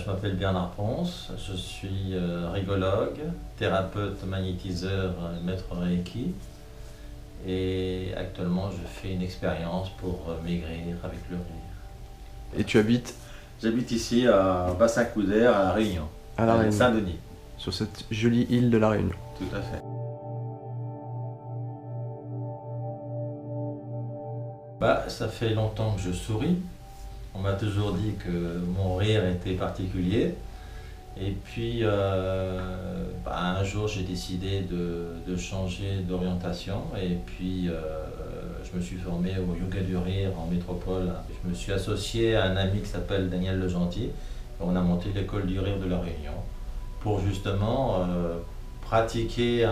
Je m'appelle Bernard Ponce, je suis rigologue, thérapeute magnétiseur, maître Reiki. Et actuellement, je fais une expérience pour maigrir avec le rire. Et tu habites J'habite ici à Bassin-Couder, à La Réunion, à La Réunion, Saint-Denis. sur cette jolie île de La Réunion. Tout à fait. Ça fait longtemps que je souris. On m'a toujours dit que mon rire était particulier. Et puis, un jour, j'ai décidé de changer d'orientation. Et puis, je me suis formé au yoga du rire en métropole. Je me suis associé à un ami qui s'appelle Daniel Legentil. On a monté l'école du rire de La Réunion pour justement pratiquer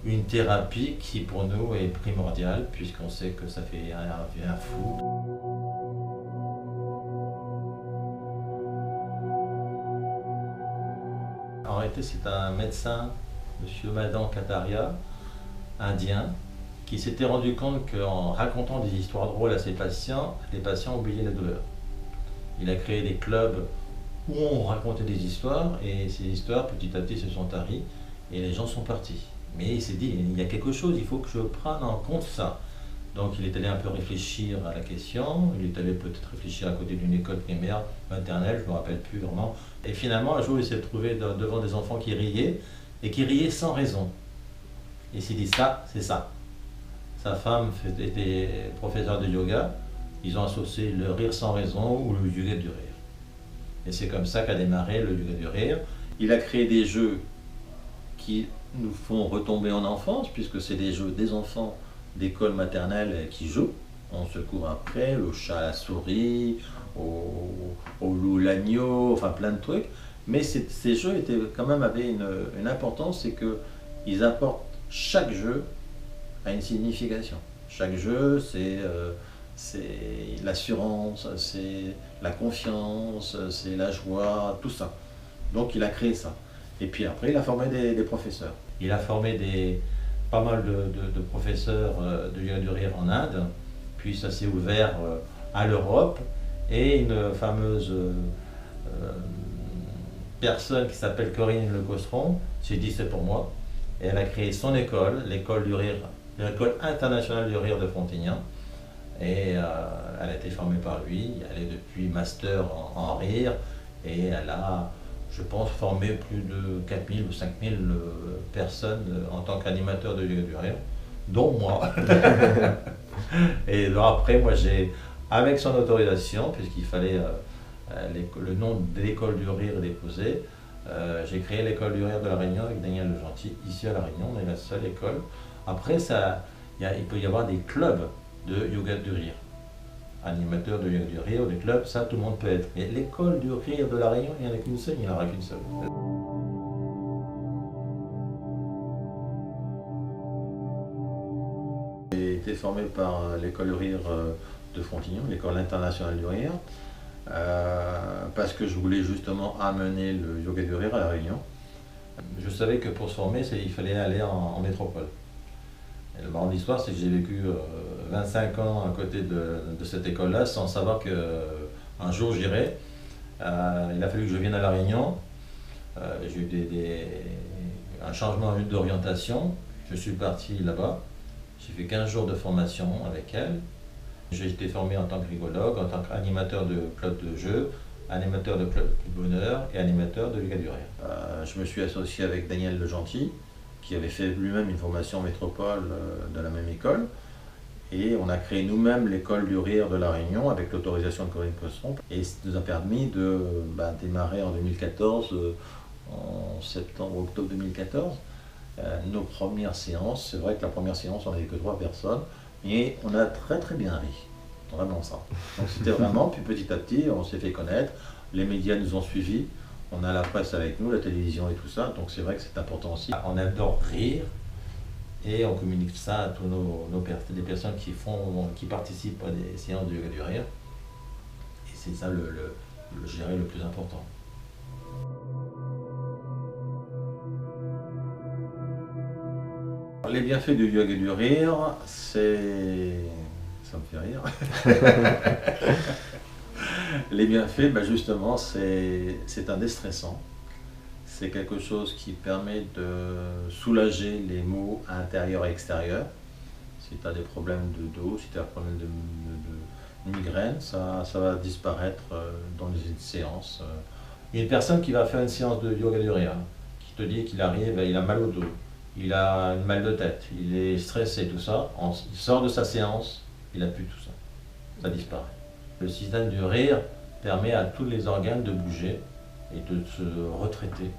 une thérapie qui pour nous est primordiale puisqu'on sait que ça fait un bien fou. En réalité, c'est un médecin, M. Madan Kataria, indien, qui s'était rendu compte qu'en racontant des histoires drôles à ses patients, les patients oubliaient la douleur. Il a créé des clubs où on racontait des histoires et ces histoires petit à petit se sont taries et les gens sont partis. Mais il s'est dit, il y a quelque chose, il faut que je prenne en compte ça. Donc il est allé un peu réfléchir à la question, il est allé peut-être réfléchir à côté d'une école primaire, maternelle, je ne me rappelle plus vraiment. Et finalement, un jour, il s'est trouvé devant des enfants qui riaient, et qui riaient sans raison. Il s'est dit, ça, c'est ça. Sa femme était professeure de yoga, ils ont associé le rire sans raison ou le yoga du rire. Et c'est comme ça qu'a démarré le yoga du rire. Il a créé des jeux qui nous font retomber en enfance, puisque c'est des jeux des enfants d'école maternelle qui jouent. On se court après, le chat, la souris, au loup, l'agneau, enfin plein de trucs. Mais ces jeux avaient une importance, c'est qu'ils apportent, chaque jeu a une signification. Chaque jeu, c'est l'assurance, c'est la confiance, c'est la joie, tout ça. Donc il a créé ça. Et puis après, il a formé des professeurs. Il a formé pas mal de professeurs de yoga du rire en Inde, puis ça s'est ouvert à l'Europe, et une fameuse personne qui s'appelle Corinne Le Costron s'est dit c'est pour moi, et elle a créé son école, l'école du rire, l'école internationale du rire de Frontignan, et elle a été formée par lui, elle est depuis master en rire, et elle a, je pense, formé plus de 4000 ou 5000 personnes en tant qu'animateur de yoga du rire, dont moi. Et alors après, moi j'ai, avec son autorisation, puisqu'il fallait le nom de l'école du rire déposé, j'ai créé l'école du rire de La Réunion avec Daniel Legentil, ici à La Réunion, on est la seule école. Après, il peut y avoir des clubs de yoga du rire. Animateur de yoga du rire, des clubs, ça tout le monde peut être. Mais l'école du rire de La Réunion, il n'y en a qu'une seule, il n'y en aura qu'une seule. J'ai été formé par l'école du rire de Frontignan, l'école internationale du rire, parce que je voulais justement amener le yoga du rire à La Réunion. Je savais que pour se former, il fallait aller en métropole. Et le marrant de l'histoire, c'est que j'ai vécu 25 ans à côté de cette école-là sans savoir qu'un jour j'irais. Il a fallu que je vienne à La Réunion. J'ai eu un changement d'orientation. Je suis parti là-bas. J'ai fait 15 jours de formation avec elle. J'ai été formé en tant que rigologue, en tant qu'animateur de club de jeu, animateur de club du bonheur et animateur de yoga du rire. Je me suis associé avec Daniel Legentil, qui avait fait lui-même une formation en métropole de la même école. Et on a créé nous-mêmes l'école du rire de La Réunion avec l'autorisation de Corinne Costron. Et ça nous a permis de démarrer en 2014, en septembre-octobre 2014, nos premières séances. C'est vrai que la première séance, on n'avait que 3 personnes, mais on a très très bien ri. Vraiment ça. Donc c'était vraiment, puis petit à petit, on s'est fait connaître, les médias nous ont suivis. On a la presse avec nous, la télévision et tout ça, donc c'est vrai que c'est important aussi. On adore rire et on communique ça à tous les personnes qui participent à des séances de yoga du rire. Et c'est ça je dirais, le plus important. Les bienfaits du yoga du rire, ça me fait rire. Les bienfaits, ben justement, c'est un déstressant. C'est quelque chose qui permet de soulager les maux intérieurs et extérieurs. Si tu as des problèmes de dos, si tu as un problème de migraine, ça va disparaître dans une séance. Une personne qui va faire une séance de yoga du rire, qui te dit qu'il arrive, il a mal au dos, il a une mal de tête, il est stressé, tout ça, il sort de sa séance, il n'a plus tout ça. Ça disparaît. Le système du rire permet à tous les organes de bouger et de se retraiter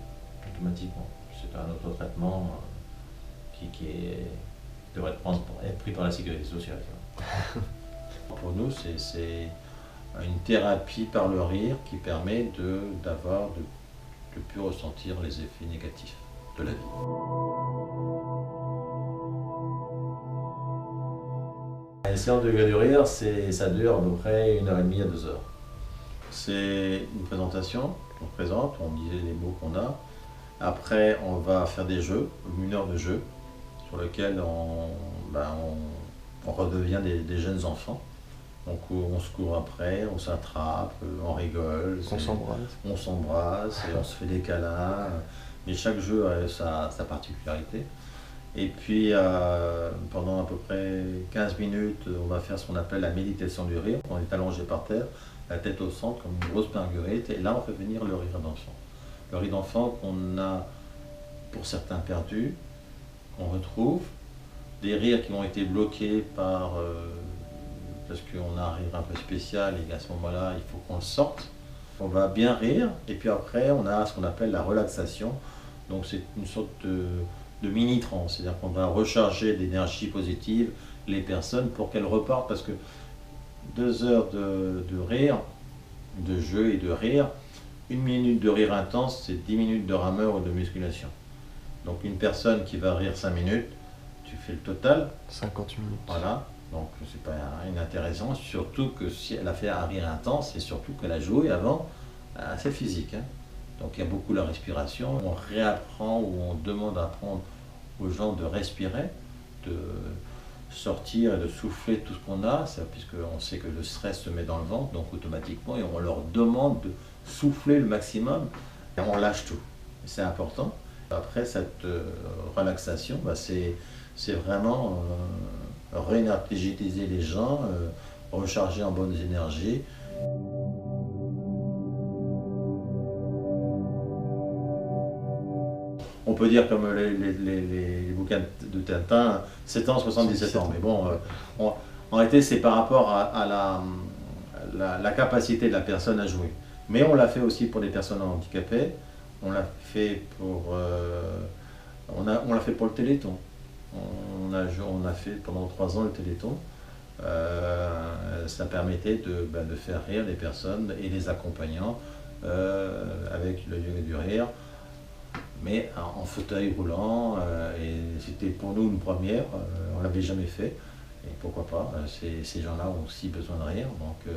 automatiquement. C'est un autotraitement devrait être pris par la sécurité sociale. Pour nous, c'est une thérapie par le rire qui permet de plus ressentir les effets négatifs de la vie. Les séances de yoga du rire, ça dure à peu près 1h30 à 2 heures. C'est une présentation, on présente, on dit les mots qu'on a. Après, on va faire des jeux, 1 heure de jeu, sur lequel on redevient des jeunes enfants. On se court après, on s'attrape, on rigole, on s'embrasse et on se fait des câlins. Mais chaque jeu a sa particularité. Et puis pendant à peu près 15 minutes, on va faire ce qu'on appelle la méditation du rire. On est allongé par terre, la tête au centre comme une grosse marguerite. Et là, on fait venir le rire d'enfant. Le rire d'enfant qu'on a pour certains perdu, qu'on retrouve. Des rires qui ont été bloqués parce qu'on a un rire un peu spécial et à ce moment-là, il faut qu'on le sorte. On va bien rire et puis après, on a ce qu'on appelle la relaxation. Donc c'est une sorte de mini-trance, c'est-à-dire qu'on va recharger d'énergie positive les personnes pour qu'elles repartent parce que 2 heures de rire, de jeu et de rire, 1 minute de rire intense, c'est 10 minutes de rameur ou de musculation. Donc une personne qui va rire 5 minutes, tu fais le total. 50 minutes. Voilà, donc c'est pas inintéressant, surtout que si elle a fait un rire intense et surtout qu'elle a joué avant, c'est physique. Hein. Donc il y a beaucoup la respiration, on réapprend ou on demande à apprendre aux gens de respirer, de sortir et de souffler tout ce qu'on a, puisqu'on sait que le stress se met dans le ventre, donc automatiquement, et on leur demande de souffler le maximum, et on lâche tout. C'est important. Après cette relaxation, c'est vraiment réénergétiser les gens, recharger en bonnes énergies. On peut dire comme les bouquins de Tintin, 7 ans, 77 ans. Mais bon, en réalité, c'est par rapport à la capacité de la personne à jouer. Mais on l'a fait aussi pour les personnes handicapées. On l'a fait pour le Téléthon. On a fait pendant 3 ans le Téléthon. Ça permettait de faire rire les personnes et les accompagnants avec le yoga du rire, mais en fauteuil roulant. Et c'était pour nous une première. On ne l'avait jamais fait. Et pourquoi pas, ces gens-là ont aussi besoin de rire, donc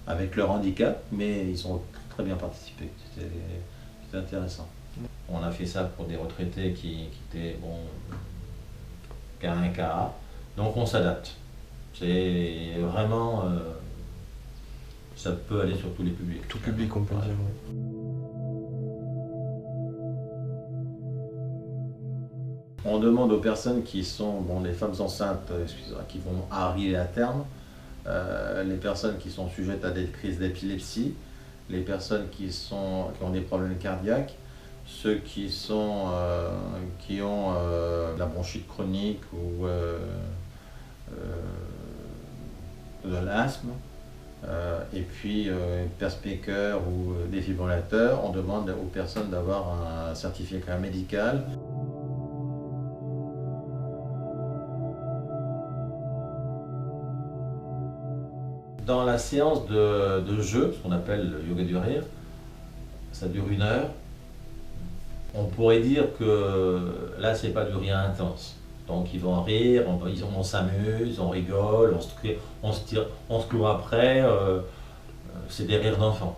avec leur handicap, mais ils ont très bien participé. C'était intéressant. On a fait ça pour des retraités qui étaient K1, K1, donc on s'adapte. C'est vraiment, ça peut aller sur tous les publics. Tout public, on peut dire. Oui. On demande aux personnes qui sont, les femmes enceintes, qui vont arriver à terme, les personnes qui sont sujettes à des crises d'épilepsie, les personnes qui ont des problèmes cardiaques, ceux qui ont la bronchite chronique ou de l'asthme, et puis pacemakers ou défibrillateurs. On demande aux personnes d'avoir un certificat médical. Dans la séance de jeu, ce qu'on appelle le yoga du rire, ça dure 1 heure. On pourrait dire que là, c'est pas du rire intense. Donc ils vont rire, on s'amuse, on rigole, on se court après. C'est des rires d'enfants.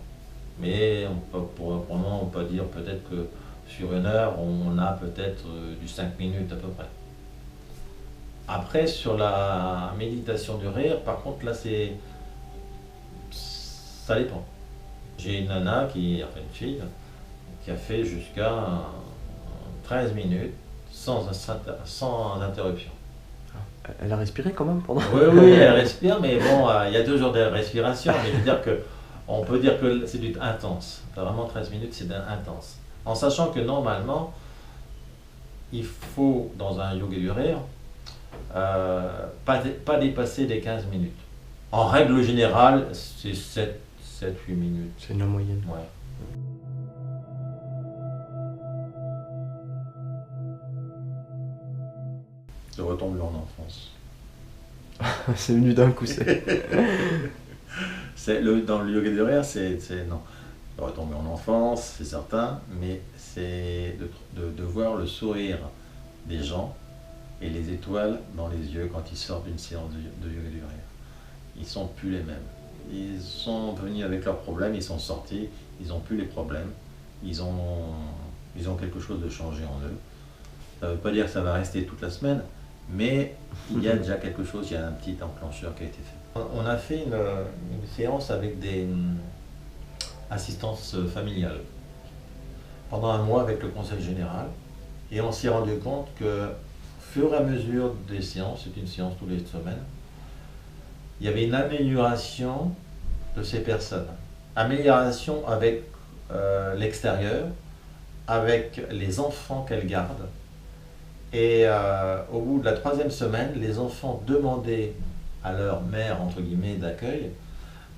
Mais pour le moment, on peut dire peut-être que sur 1 heure, on a peut-être du 5 minutes à peu près. Après, sur la méditation du rire, par contre, là, ça Ça dépend. J'ai une nana, enfin une fille, qui a fait jusqu'à 13 minutes sans interruption. Elle a respiré quand même pendant. Oui, oui, elle respire, mais bon, il y a 2 jours de respiration, mais je veux dire que on peut dire que c'est intense. Vraiment 13 minutes, c'est intense. En sachant que normalement, il faut, dans un yoga du rire, pas dépasser les 15 minutes. En règle générale, c'est 7-8 minutes. C'est la moyenne. Ouais. De retomber en enfance. C'est venu d'un coup, c'est. Dans le yoga du rire, non. De retomber en enfance, c'est certain, mais c'est de voir le sourire des gens et les étoiles dans les yeux quand ils sortent d'une séance de yoga du rire. Ils sont plus les mêmes. Ils sont venus avec leurs problèmes, ils sont sortis, ils n'ont plus les problèmes, ils ont quelque chose de changé en eux. Ça ne veut pas dire que ça va rester toute la semaine, mais il y a déjà quelque chose, il y a un petit enclencheur qui a été fait. On a fait une séance avec des assistances familiales pendant un mois avec le conseil général, et on s'est rendu compte que, au fur et à mesure des séances, c'est une séance tous les semaines, il y avait une amélioration de ces personnes. Amélioration avec l'extérieur, avec les enfants qu'elles gardent. Et au bout de la 3e semaine, les enfants demandaient à leur mère, entre guillemets, d'accueil,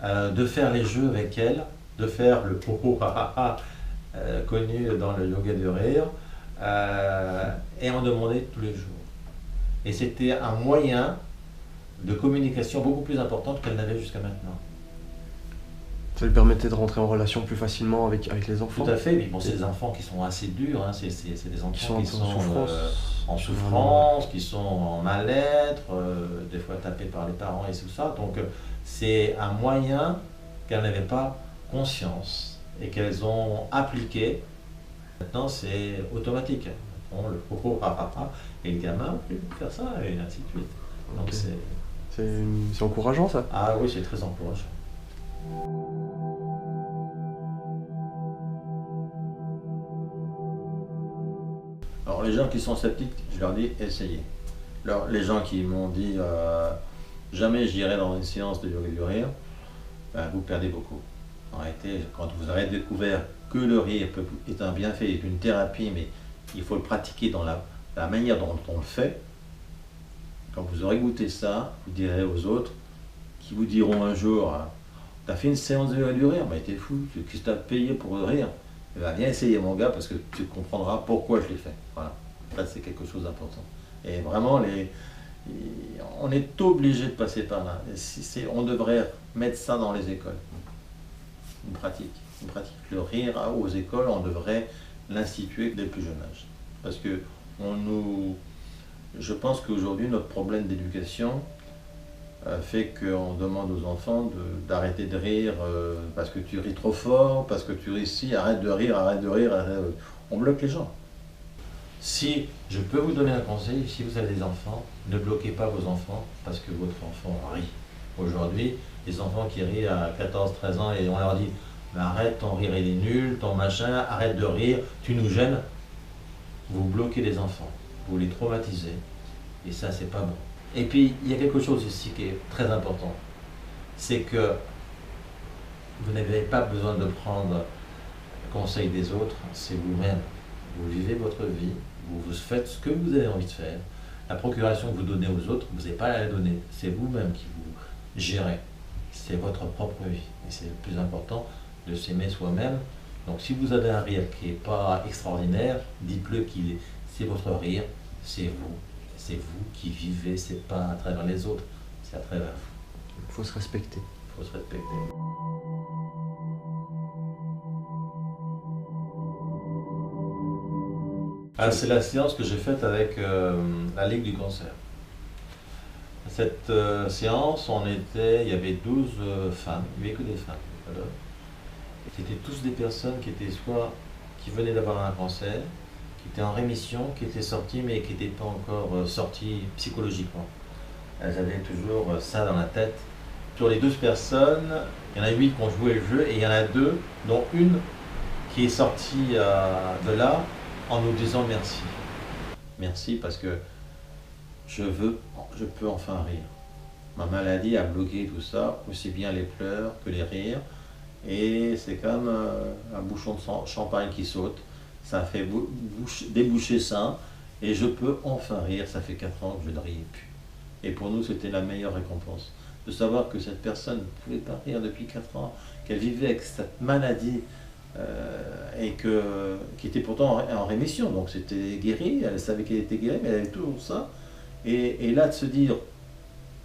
de faire les jeux avec elles, de faire le ho ha ha ha connu dans le yoga du rire, et en demandait tous les jours. Et c'était un moyen de communication beaucoup plus importante qu'elle n'avait jusqu'à maintenant. Ça lui permettait de rentrer en relation plus facilement avec les enfants. Tout à fait, mais bon, c'est des enfants qui sont assez durs, hein. C'est des enfants qui sont en souffrance, qui sont en mal-être, des fois tapés par les parents et tout ça. Donc c'est un moyen qu'elles n'avaient pas conscience et qu'elles ont appliqué. Maintenant c'est automatique. On le ho ha ha ha et le gamin peut faire ça et ainsi de suite. Donc okay. C'est encourageant ça. Ah oui, c'est très encourageant. Alors les gens qui sont sceptiques, je leur dis essayez. Alors, les gens qui m'ont dit jamais j'irai dans une séance de yoga du rire, ben, vous perdez beaucoup. En réalité, quand vous aurez découvert que le rire est un bienfait, est une thérapie, mais il faut le pratiquer dans la manière dont on le fait, quand vous aurez goûté ça, vous direz aux autres qui vous diront un jour t'as fait une séance de yoga du rire, mais t'es fou, qu'est-ce que t'as payé pour le rire? Eh ben, viens essayer mon gars parce que tu comprendras pourquoi je l'ai fait. Voilà, ça c'est quelque chose d'important. Et vraiment, on est obligé de passer par là. On devrait mettre ça dans les écoles. Une pratique. Le rire aux écoles, on devrait l'instituer dès le plus jeune âge. Parce que je pense qu'aujourd'hui, notre problème d'éducation fait qu'on demande aux enfants d'arrêter de rire parce que tu ris trop fort, parce que tu ris ici, arrête de rire. On bloque les gens. Si je peux vous donner un conseil, si vous avez des enfants, ne bloquez pas vos enfants parce que votre enfant rit. Aujourd'hui, les enfants qui rient à 14-13 ans et on leur dit « arrête, ton rire il est nul, ton machin, arrête de rire, tu nous gênes », vous bloquez les enfants, vous les traumatisez et ça c'est pas bon. Et puis il y a quelque chose ici qui est très important, c'est que vous n'avez pas besoin de prendre le conseil des autres, c'est vous-même. Vous vivez votre vie, vous faites ce que vous avez envie de faire. La procuration que vous donnez aux autres, vous n'avez pas à la donner. C'est vous-même qui vous gérez. C'est votre propre vie. Et c'est le plus important de s'aimer soi-même. Donc si vous avez un rire qui n'est pas extraordinaire, dites-le c'est votre rire, c'est vous. C'est vous qui vivez, c'est pas à travers les autres, c'est à travers vous. Il faut se respecter. Il faut se respecter. C'est la séance que j'ai faite avec la Ligue du cancer. Cette séance, il y avait 12 femmes, il n'y avait que des femmes. C'était tous des personnes qui venaient d'avoir un cancer, qui étaient en rémission, qui étaient sorties, mais qui n'étaient pas encore sorties psychologiquement. Elles avaient toujours ça dans la tête, Sur les 12 personnes, il y en a 8 qui ont joué le jeu et il y en a 2, dont une qui est sortie de là en nous disant merci. Merci parce que je peux enfin rire. Ma maladie a bloqué tout ça, aussi bien les pleurs que les rires. Et c'est comme un bouchon de champagne qui saute. Ça fait déboucher ça. Et je peux enfin rire. Ça fait 4 ans que je ne riais plus. Et pour nous, c'était la meilleure récompense. De savoir que cette personne ne pouvait pas rire depuis 4 ans, qu'elle vivait avec cette maladie et qui était pourtant en rémission. Donc c'était guéri, elle savait qu'elle était guérie, mais elle avait toujours ça. Et là, de se dire,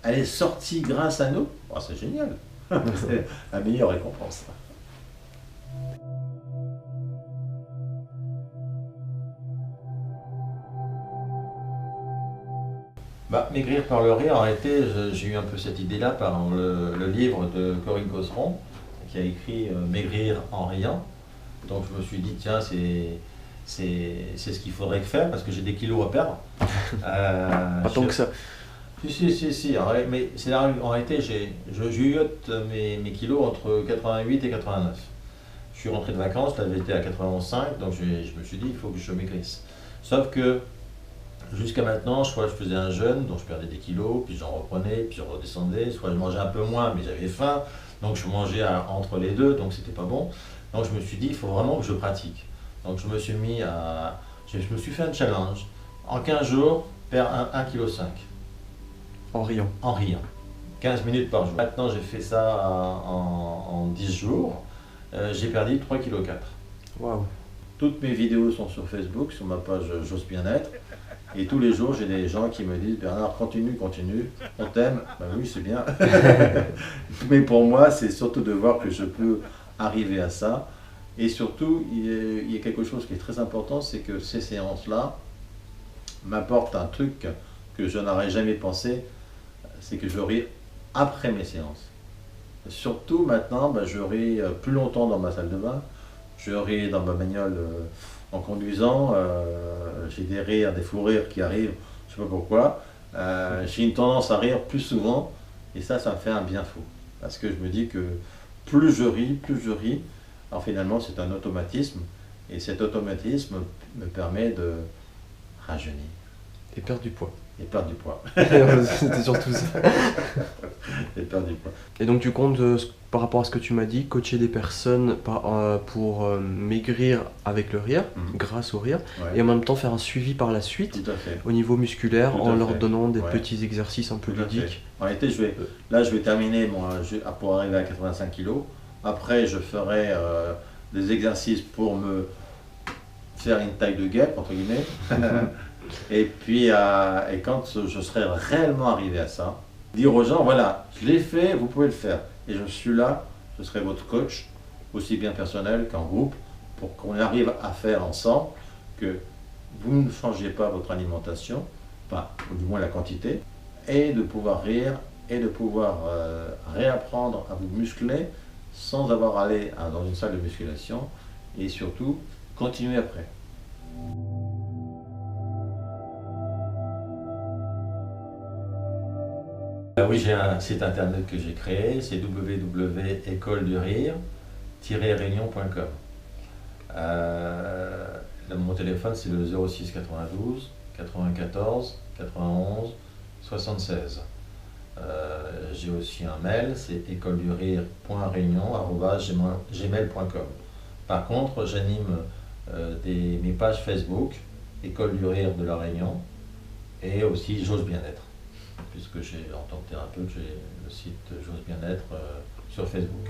elle est sortie grâce à nous, oh, c'est génial. C'est la meilleure récompense. Maigrir par le rire, en réalité, j'ai eu un peu cette idée-là par le livre de Corinne Cosseron, qui a écrit Maigrir en riant. Donc je me suis dit, tiens, c'est ce qu'il faudrait faire, parce que j'ai des kilos à perdre. Pas tant que ça. Si, mais en réalité, je juillote mes kilos entre 88 et 89. Je suis rentré de vacances, j'avais été à 91,5, donc je me suis dit, il faut que je maigrisse. Sauf que jusqu'à maintenant, soit je faisais un jeûne, donc je perdais des kilos, puis j'en reprenais, puis je redescendais, soit je mangeais un peu moins, mais j'avais faim, donc je mangeais entre les deux, donc c'était pas bon. Donc je me suis dit, il faut vraiment que je pratique. Donc je me suis fait un challenge. En 15 jours, perdre 1,5 kg. En riant. En riant. 15 minutes par jour. Maintenant, j'ai fait ça en 10 jours. J'ai perdu 3,4 kg. Waouh. Toutes mes vidéos sont sur Facebook, sur ma page J'ose bien-être. Et tous les jours, j'ai des gens qui me disent « Bernard, continue, on t'aime. » Ben oui, c'est bien. Mais pour moi, c'est surtout de voir que je peux arriver à ça. Et surtout, il y a quelque chose qui est très important, c'est que ces séances-là m'apportent un truc que je n'aurais jamais pensé, c'est que je ris après mes séances. Surtout maintenant, je ris plus longtemps dans ma salle de bain, je ris dans ma bagnole en conduisant, j'ai des rires, des fous rires qui arrivent, je ne sais pas pourquoi. J'ai une tendance à rire plus souvent, et ça me fait un bien fou. Parce que je me dis que plus je ris, alors finalement c'est un automatisme, et cet automatisme me permet de rajeunir. Et perdre du poids. Et perdre du poids. C'était surtout ça. Et perdre du poids. Et donc tu comptes, par rapport à ce que tu m'as dit, coacher des personnes pour maigrir avec le rire, grâce au rire, Ouais. et en même temps faire un suivi par la suite Tout à fait. au niveau musculaire Tout à en leur fait. donnant des Ouais. petits exercices un peu Tout à fait. ludiques. En réalité, je vais terminer pour arriver à 85 kg. Après, je ferai des exercices pour me faire une taille de guêpe, entre guillemets. Et puis, et quand je serai réellement arrivé à ça, dire aux gens, voilà, je l'ai fait, vous pouvez le faire. Et je suis là, je serai votre coach, aussi bien personnel qu'en groupe, pour qu'on arrive à faire ensemble que vous ne changiez pas votre alimentation, enfin, ou du moins la quantité, et de pouvoir rire, et de pouvoir réapprendre à vous muscler sans avoir à aller dans une salle de musculation, et surtout, continuer après. Oui, j'ai un site internet que j'ai créé, c'est www.écoledurire-réunion.com. Mon téléphone, c'est le 06 92 94 91 76. J'ai aussi un mail, c'est écoledurire.réunion@gmail.com. Par contre, j'anime mes pages Facebook, École du Rire de la Réunion, et aussi J'ose bien-être, puisque en tant que thérapeute, j'ai le site J'ose bien-être sur Facebook.